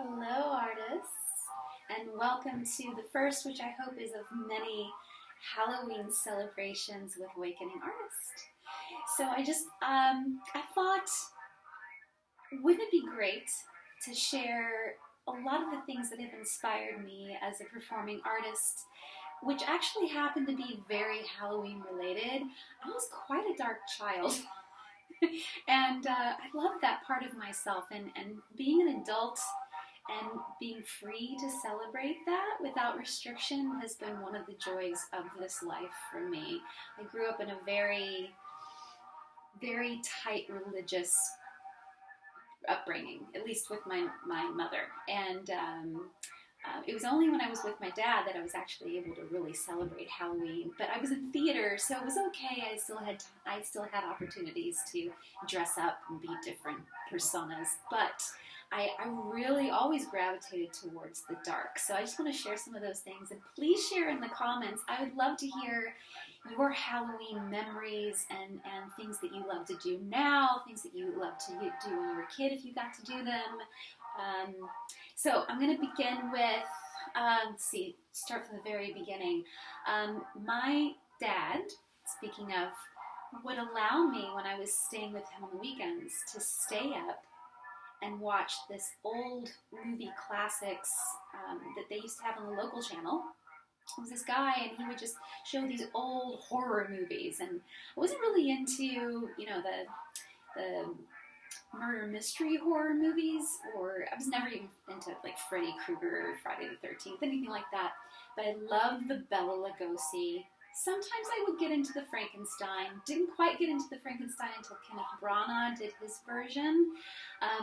Hello, artists, and welcome to the first, which I hope is of many Halloween celebrations with Awakening Artist. So I thought, wouldn't it be great to share a lot of the things that have inspired me as a performing artist, which actually happen to be very Halloween related. I was quite a dark child. And I love that part of myself, and being an adult and being free to celebrate that without restriction has been one of the joys of this life for me. I grew up in a very, very tight religious upbringing, at least with my mother. And it was only when I was with my dad that I was actually able to really celebrate Halloween. But I was in theater, so it was okay. I still had opportunities to dress up and be different personas. But I really always gravitated towards the dark. So I just want to share some of those things. And please share in the comments. I would love to hear your Halloween memories and things that you love to do now, things that you love to do when you were a kid if you got to do them. So I'm going to begin with, start from the very beginning. My dad, speaking of, would allow me when I was staying with him on the weekends to stay up and watch this old movie classics that they used to have on the local channel. It was this guy, and he would just show these old horror movies, and I wasn't really into, the murder mystery horror movies, or I was never even into like Freddy Krueger or Friday the 13th, anything like that. But I loved the Bela Lugosi. Sometimes I would get into the Frankenstein. Didn't quite get into the Frankenstein until Kenneth Branagh did his version,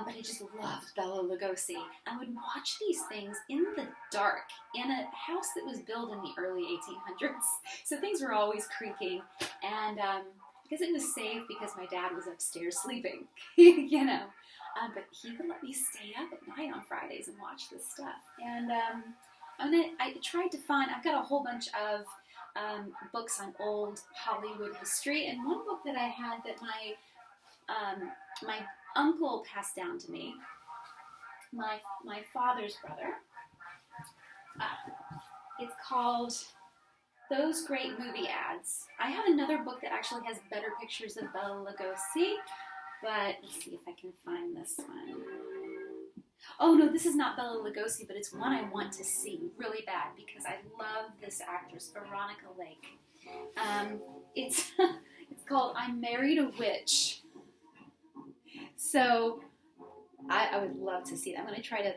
but I just loved Bela Lugosi. I would watch these things in the dark in a house that was built in the early 1800s, so things were always creaking, and because it was safe because my dad was upstairs sleeping, but he would let me stay up at night on Fridays and watch this stuff. And I tried to find, I've got a whole bunch of books on old Hollywood history, and one book that I had that my uncle passed down to me, my father's brother. It's called Those Great Movie Ads. I have another book that actually has better pictures of Bela Lugosi, but let's see if I can find this one. Oh no, this is not Bela Lugosi, but it's one I want to see really bad because I love this actress, Veronica Lake. It's called I Married a Witch. So I would love to see that. I'm going to try to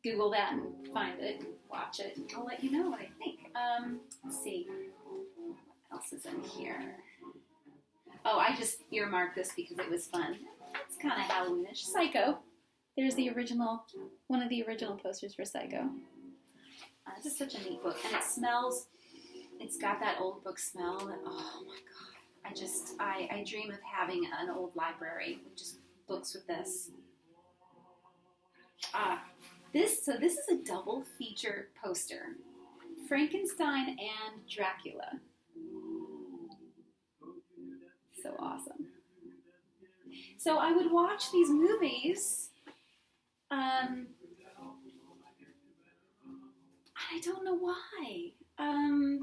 Google that and find it and watch it. I'll let you know what I think. Let's see. What else is in here? Oh, I just earmarked this because it was fun. It's kind of Halloweenish. Psycho. There's the original, one of the original posters for Psycho. This is such a neat book. And it's got that old book smell. That, oh my God. I dream of having an old library with just books with this. This is a double feature poster. Frankenstein and Dracula. So awesome. So I would watch these movies. I don't know why. I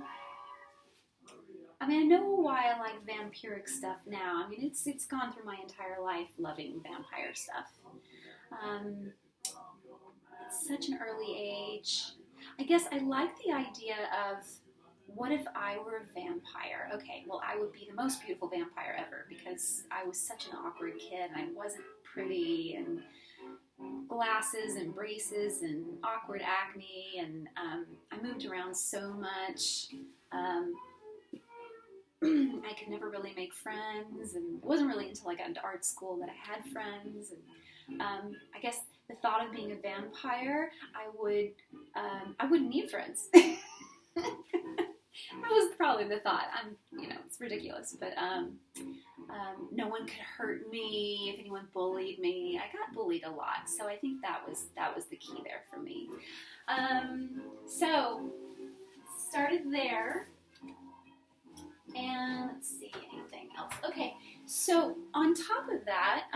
know why I like vampiric stuff now. It's gone through my entire life loving vampire stuff. It's such an early age. I guess I like the idea of, what if I were a vampire? Okay, well, I would be the most beautiful vampire ever because I was such an awkward kid and I wasn't pretty, and glasses and braces and awkward acne, and I moved around so much. I could never really make friends, and it wasn't really until I got into art school that I had friends. And I guess the thought of being a vampire, I wouldn't need friends. That was probably the thought. It's ridiculous, but no one could hurt me if anyone bullied me. I got bullied a lot, so I think that was the key there for me. So started there, and let's see, anything else? Okay, so on top of that,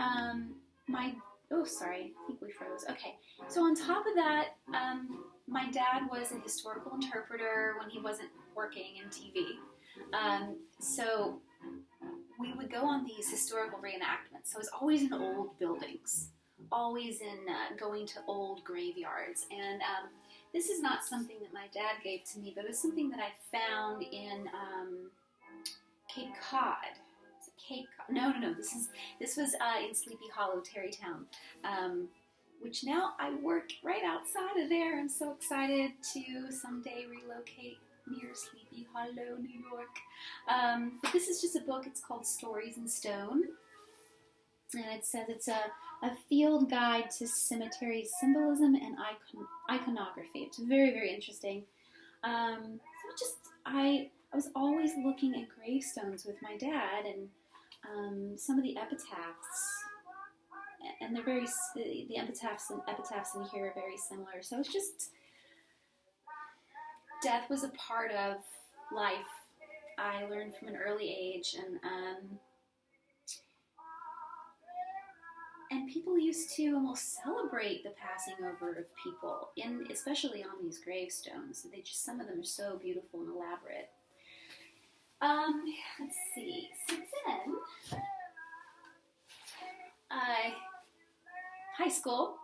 my Oh, sorry, I think we froze. Okay, so on top of that, my dad was a historical interpreter when he wasn't working in TV. So we would go on these historical reenactments. So it was always in old buildings, always in going to old graveyards. And this is not something that my dad gave to me, but it was something that I found in Cape Cod. Cape Cod? No. This was in Sleepy Hollow, Tarrytown, which now I work right outside of there. I'm so excited to someday relocate near Sleepy Hollow, New York. But this is just a book. It's called Stories in Stone, and it says it's a field guide to cemetery symbolism and iconography. It's very, very interesting. I was always looking at gravestones with my dad, and some of the epitaphs, and the epitaphs in here are very similar. So it's just, death was a part of life. I learned from an early age, and people used to almost celebrate the passing over of people, especially on these gravestones. Some of them are so beautiful and elaborate. Let's see. So then, high school.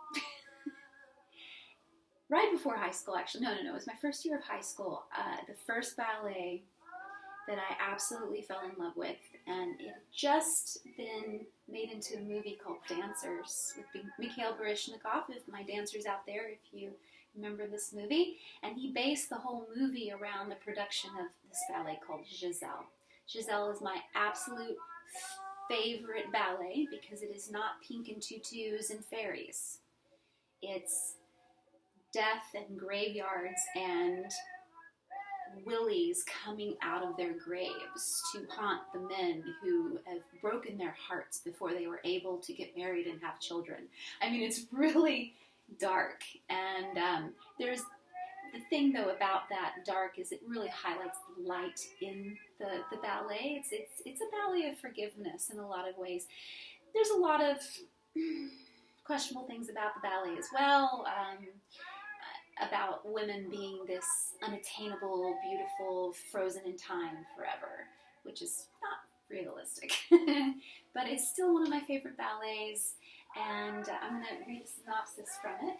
Right before high school, actually. No. It was my first year of high school. The first ballet that I absolutely fell in love with, and it had just been made into a movie called Dancers with Mikhail Baryshnikov, if my dancers out there, if you remember this movie. And he based the whole movie around the production of this ballet called Giselle. Giselle is my absolute favorite ballet because it is not pink and tutus and fairies. It's death and graveyards and willies coming out of their graves to haunt the men who have broken their hearts before they were able to get married and have children. I mean, it's really dark, and there's the thing though about that dark is it really highlights the light in the ballet. It's a ballet of forgiveness in a lot of ways. There's a lot of questionable things about the ballet as well. About women being this unattainable, beautiful, frozen in time forever, which is not realistic. But it's still one of my favorite ballets, and I'm going to read a synopsis from it.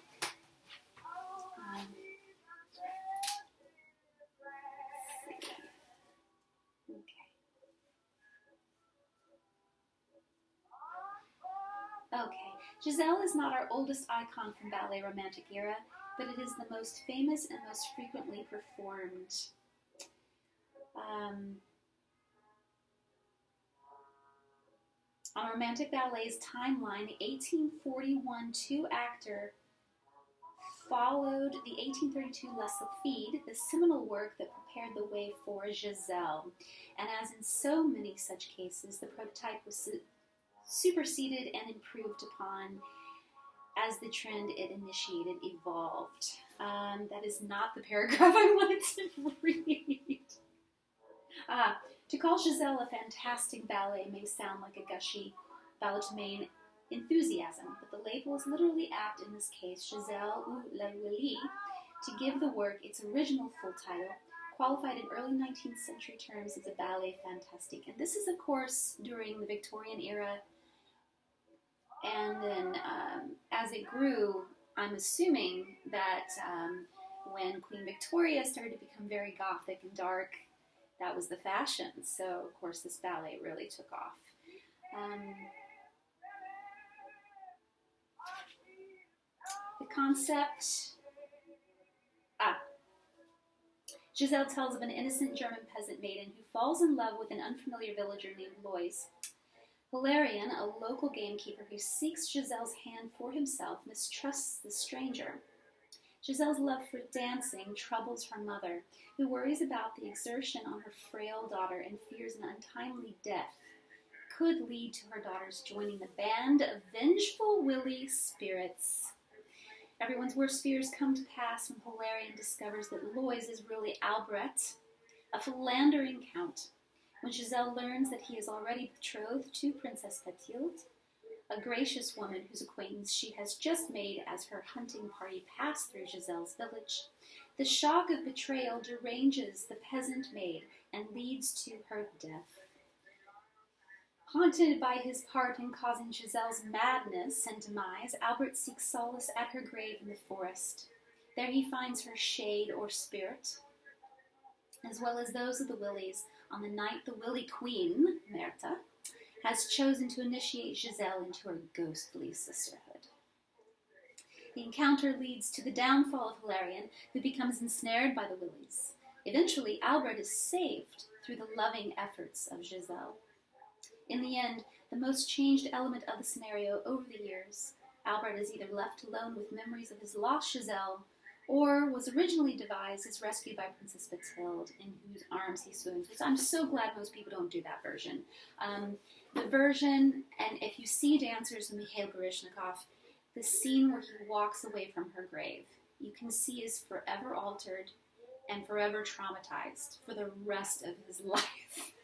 Okay. Giselle is not our oldest icon from ballet romantic era, but it is the most famous and most frequently performed. On romantic ballet's timeline, the 1841 two-actor followed the 1832 La Sylphide, the seminal work that prepared the way for Giselle. And as in so many such cases, the prototype was superseded and improved upon as the trend it initiated evolved. That is not the paragraph I wanted to read. To call Giselle a fantastic ballet may sound like a gushy balletomane enthusiasm, but the label is literally apt in this case, Giselle ou la Willy, to give the work its original full title, qualified in early 19th century terms as a ballet fantastique. And this is, of course, during the Victorian era. And then as it grew, I'm assuming that when Queen Victoria started to become very gothic and dark, that was the fashion. So, of course, this ballet really took off. The concept... Giselle tells of an innocent German peasant maiden who falls in love with an unfamiliar villager named Lois. Valerian, a local gamekeeper who seeks Giselle's hand for himself, mistrusts the stranger. Giselle's love for dancing troubles her mother, who worries about the exertion on her frail daughter and fears an untimely death could lead to her daughter's joining the band of vengeful Willy spirits. Everyone's worst fears come to pass when Valerian discovers that Lois is really Albrecht, a philandering count. When Giselle learns that he is already betrothed to Princess Clotilde, a gracious woman whose acquaintance she has just made as her hunting party pass through Giselle's village. The shock of betrayal deranges the peasant maid and leads to her death. Haunted by his part in causing Giselle's madness and demise, Albert seeks solace at her grave in the forest. There he finds her shade or spirit, as well as those of the Willies, on the night the Willie Queen, Myrtha, has chosen to initiate Giselle into her ghostly sisterhood. The encounter leads to the downfall of Hilarion, who becomes ensnared by the Willies. Eventually, Albert is saved through the loving efforts of Giselle. In the end, the most changed element of the scenario over the years, Albert is either left alone with memories of his lost Giselle, or was originally devised as rescued by Princess Bathilde, in whose arms he swoons. Which I'm so glad most people don't do that version. The version, and if you see Dancers and Mikhail Baryshnikov, the scene where he walks away from her grave, you can see is forever altered and forever traumatized for the rest of his life.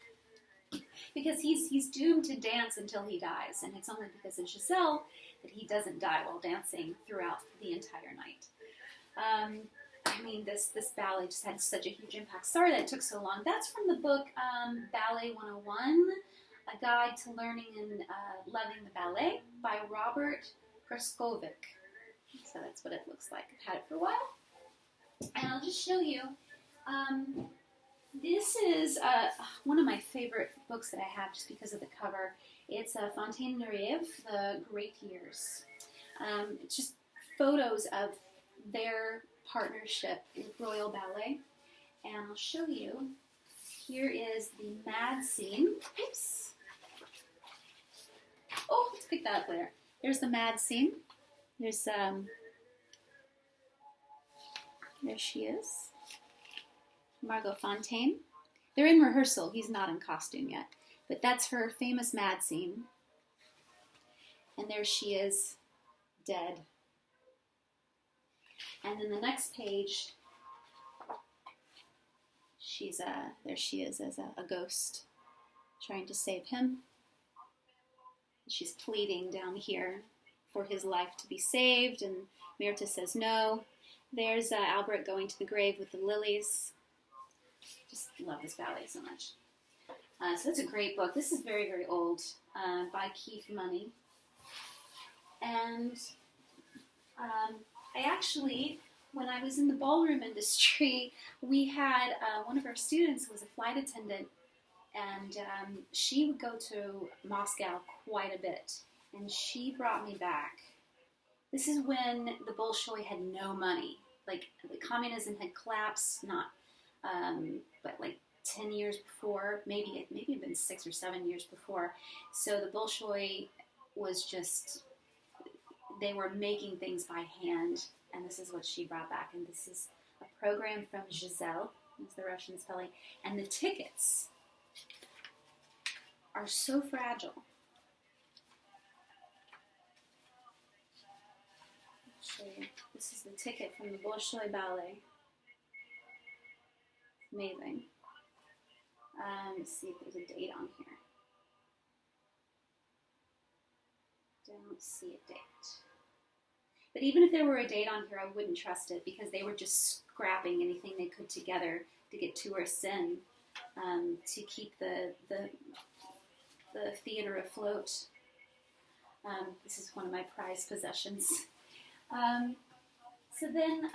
Because he's doomed to dance until he dies, and it's only because of Giselle that he doesn't die while dancing throughout the entire night. I mean, this ballet just had such a huge impact. Sorry that it took so long. That's from the book Ballet 101, A Guide to Learning and Loving the Ballet by Robert Greskovic. So that's what it looks like. I've had it for a while. And I'll just show you. This is one of my favorite books that I have just because of the cover. It's Fontaine Nureyev, The Great Years. It's just photos of their partnership with Royal Ballet. And I'll show you. Here is the mad scene. Oops. Oh, let's pick that up later. There's the mad scene. There's, there she is. Margot Fontaine. They're in rehearsal. He's not in costume yet. But that's her famous mad scene. And there she is, dead. And then the next page, there she is as a ghost trying to save him. She's pleading down here for his life to be saved, and Myrtha says no. There's Albert going to the grave with the lilies. Just love this ballet so much. So it's a great book. This is very, very old, by Keith Money. And I actually, when I was in the ballroom industry, we had one of our students who was a flight attendant, and she would go to Moscow quite a bit, and she brought me back. This is when the Bolshoi had no money. Like, communism had collapsed, but like 10 years before, maybe it'd been 6 or 7 years before. So the Bolshoi was just, they were making things by hand, and this is what she brought back. And this is a program from Giselle, is the Russian spelling, and the tickets are so fragile. I'll show you. This is the ticket from the Bolshoi Ballet. Amazing. Let's see if there's a date on here. Don't see a date. But even if there were a date on here, I wouldn't trust it, because they were just scrapping anything they could together to get tourists in, to keep the theater afloat. This is one of my prized possessions. So then,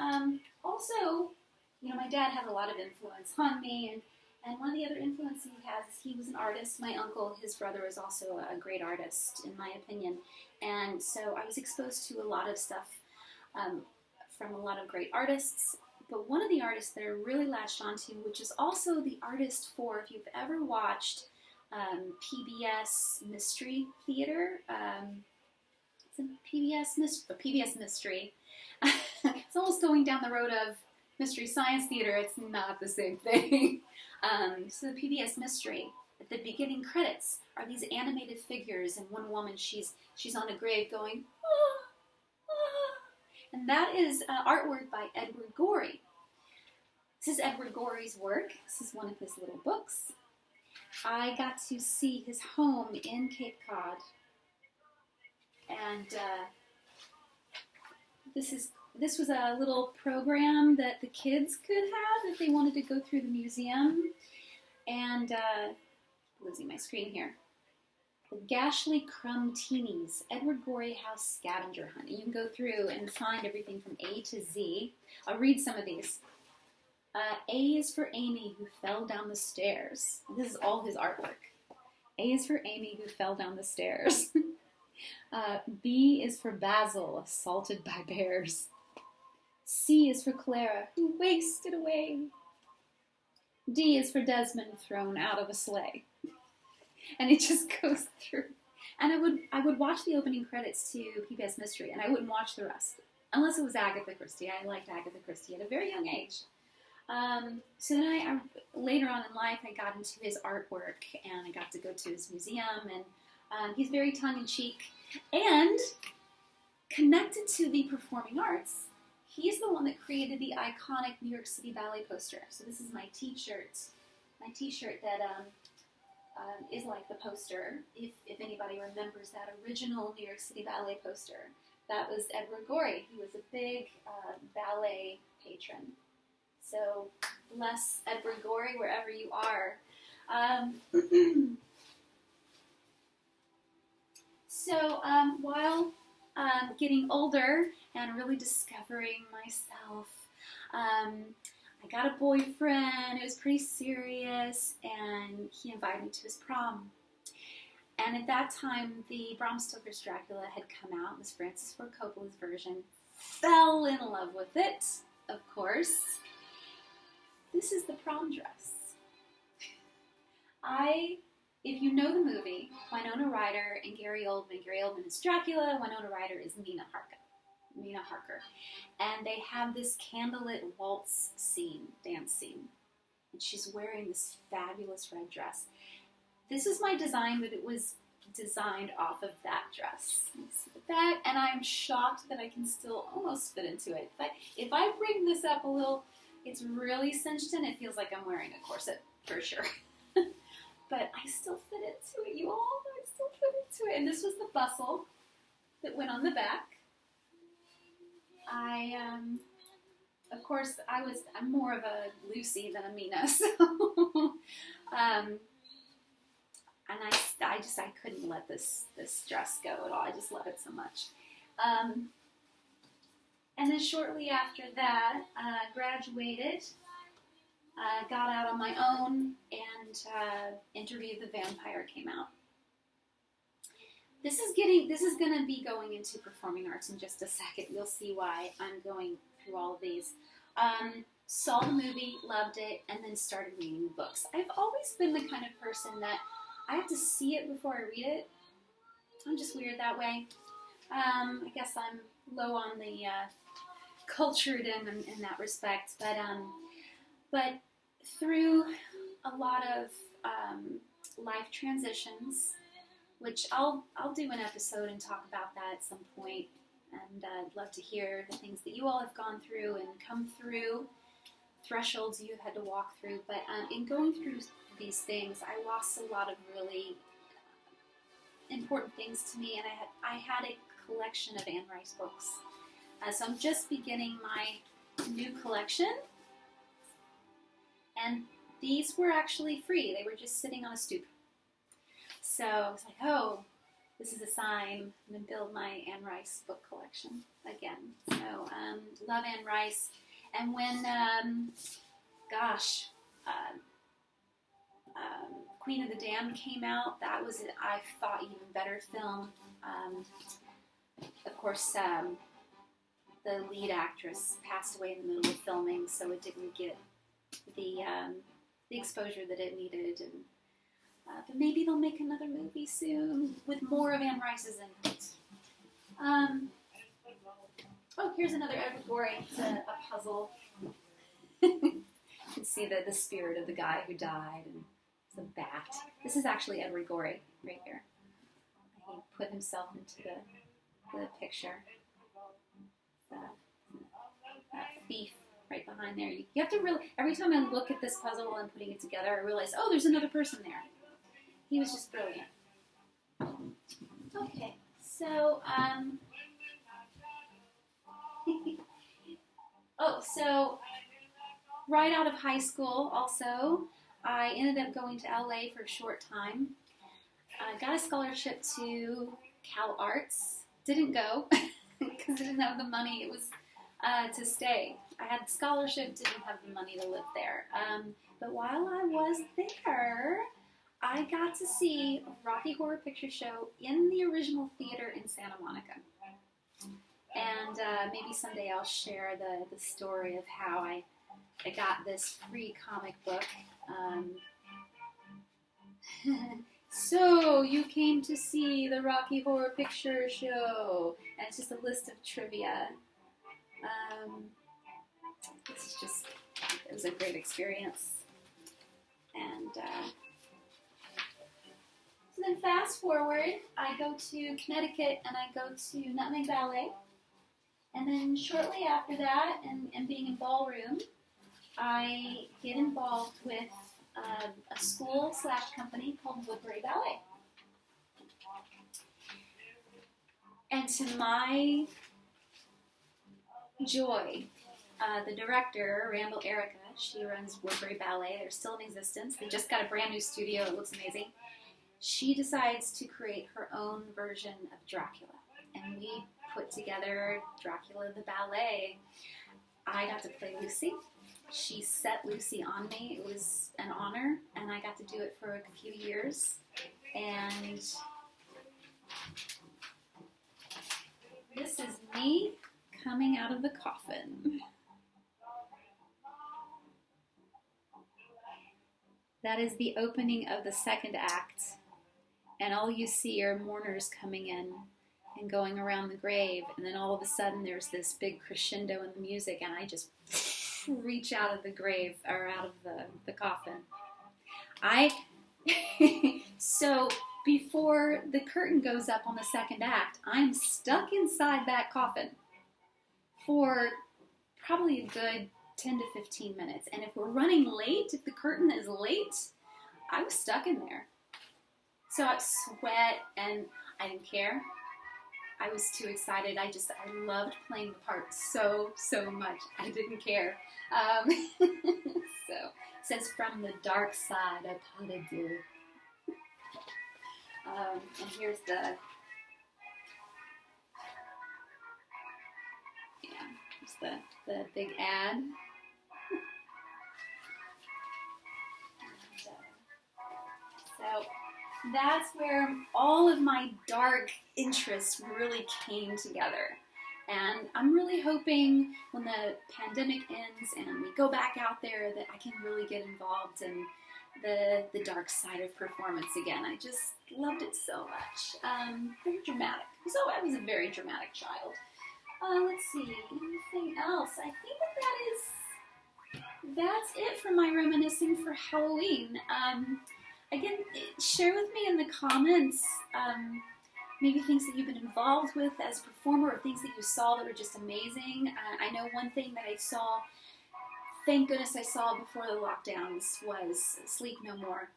also, you know, my dad had a lot of influence on me, and one of the other influences he has is he was an artist. My uncle, his brother, is also a great artist, in my opinion. And so I was exposed to a lot of stuff from a lot of great artists. But one of the artists that I really latched onto, which is also the artist for, if you've ever watched PBS Mystery Theater, it's a PBS Mystery. It's almost going down the road of Mystery Science Theater. It's not the same thing. So the PBS Mystery, at the beginning credits, are these animated figures, and one woman, she's on a grave going, ah, ah. And that is artwork by Edward Gorey. This is Edward Gorey's work. This is one of his little books. I got to see his home in Cape Cod. And this was a little program that the kids could have if they wanted to go through the museum. And losing my screen here. The Gashley Crumb Teenies, Edward Gorey House Scavenger Hunt. You can go through and find everything from A to Z. I'll read some of these. A is for Amy, who fell down the stairs. This is all his artwork. A is for Amy, who fell down the stairs. B is for Basil, assaulted by bears. C is for Clara, who wasted away. D is for Desmond, thrown out of a sleigh. And it just goes through. And I would watch the opening credits to PBS Mystery, and I wouldn't watch the rest. Unless it was Agatha Christie. I liked Agatha Christie at a very young age. So then I later on in life, I got into his artwork, and I got to go to his museum, and he's very tongue-in-cheek. And connected to the performing arts, he's the one that created the iconic New York City Ballet poster. So this is my t-shirt. My t-shirt that is like the poster, if anybody remembers that original New York City Ballet poster. That was Edward Gorey. He was a big ballet patron. So bless Edward Gorey wherever you are. So while getting older and really discovering myself, I got a boyfriend. It was pretty serious, and he invited me to his prom. And at that time, the Bram Stoker's Dracula had come out. It was Francis Ford Coppola's version. Fell in love with it, of course. This is the prom dress. If you know the movie, Winona Ryder and Gary Oldman. Gary Oldman is Dracula. Winona Ryder is Mina Harker. And they have this candlelit waltz scene, dance scene. And she's wearing this fabulous red dress. This is my design, but it was designed off of that dress. You see the back, and I'm shocked that I can still almost fit into it. But if I bring this up a little, it's really cinched in. It feels like I'm wearing a corset, for sure. But I still fit into it, you all. I still fit into it. And this was the bustle that went on the back. Of course, I'm more of a Lucy than a Mina, so, and I couldn't let this dress go at all. I just love it so much. And then shortly after that, graduated, got out on my own, and Interview the Vampire came out. This is going to be going into performing arts in just a second. You'll see why I'm going through all of these. Saw the movie, loved it, and then started reading the books. I've always been the kind of person that I have to see it before I read it. I'm just weird that way. I guess I'm low on the cultured in that respect. But through a lot of life transitions, which I'll do an episode and talk about that at some point, and I'd love to hear the things that you all have gone through and come through, thresholds you've had to walk through. But in going through these things, I lost a lot of really important things to me, and I had a collection of Anne Rice books. So I'm just beginning my new collection, and these were actually free. They were just sitting on a stoop. So I was like, oh, this is a sign. I'm going to build my Anne Rice book collection again. So love Anne Rice. And when, Queen of the Damned came out, that was, I thought, even better film. Of course, the lead actress passed away in the middle of filming, so it didn't get the exposure that it needed. And but maybe they'll make another movie soon with more of Anne Rice's in it. Oh, here's another Edward Gorey. It's a puzzle. You can see the spirit of the guy who died, and it's a bat. This is actually Edward Gorey right here. He put himself into the picture. That thief right behind there. You have to really, every time I look at this puzzle while I'm putting it together, I realize, oh, there's another person there. He was just brilliant. Okay, So, so right out of high school also, I ended up going to LA for a short time. I got a scholarship to Cal Arts. Didn't go because I didn't have the money. It was to stay. I had the scholarship, didn't have the money to live there. But while I was there, I got to see a Rocky Horror Picture Show in the original theater in Santa Monica. And maybe someday I'll share the story of how I got this free comic book. So, you came to see the Rocky Horror Picture Show. And it's just a list of trivia. It was a great experience. And so then fast forward, I go to Connecticut and I go to Nutmeg Ballet. And then shortly after that, and being in ballroom, I get involved with a school/company called Woodbury Ballet. And to my joy, the director, Randall Erica, she runs Woodbury Ballet. They're still in existence. They just got a brand new studio. It looks amazing. She decides to create her own version of Dracula. And we put together Dracula the Ballet. I got to play Lucy. She set Lucy on me. It was an honor, and I got to do it for a few years. And this is me coming out of the coffin. That is the opening of the second act, and all you see are mourners coming in and going around the grave, and then all of a sudden there's this big crescendo in the music, and I just reach out of the grave, or out of the coffin. So before the curtain goes up on the second act, I'm stuck inside that coffin for probably a good 10 to 15 minutes. And if we're running late, if the curtain is late, I was stuck in there. So I sweat, and I didn't care. I was too excited. I loved playing the part so much. I didn't care. So it says, from the dark side of Hollywood. And here's the big ad. So that's where all of my dark interests really came together. And I'm really hoping when the pandemic ends and we go back out there that I can really get involved in the dark side of performance again. I just loved it so much. Very dramatic. So I was a very dramatic child. Let's see, anything else? I think that's it for my reminiscing for Halloween. Again, share with me in the comments maybe things that you've been involved with as a performer, or things that you saw that were just amazing. I know one thing that I saw, thank goodness I saw before the lockdowns, was Sleep No More.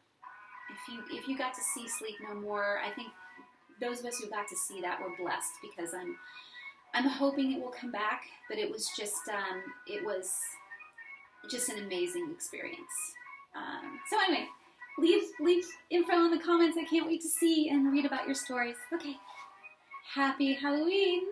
If you got to see Sleep No More, I think those of us who got to see that were blessed, because I'm hoping it will come back, but it was just an amazing experience. So anyway, leave info in the comments. I can't wait to see and read about your stories. Okay, happy Halloween!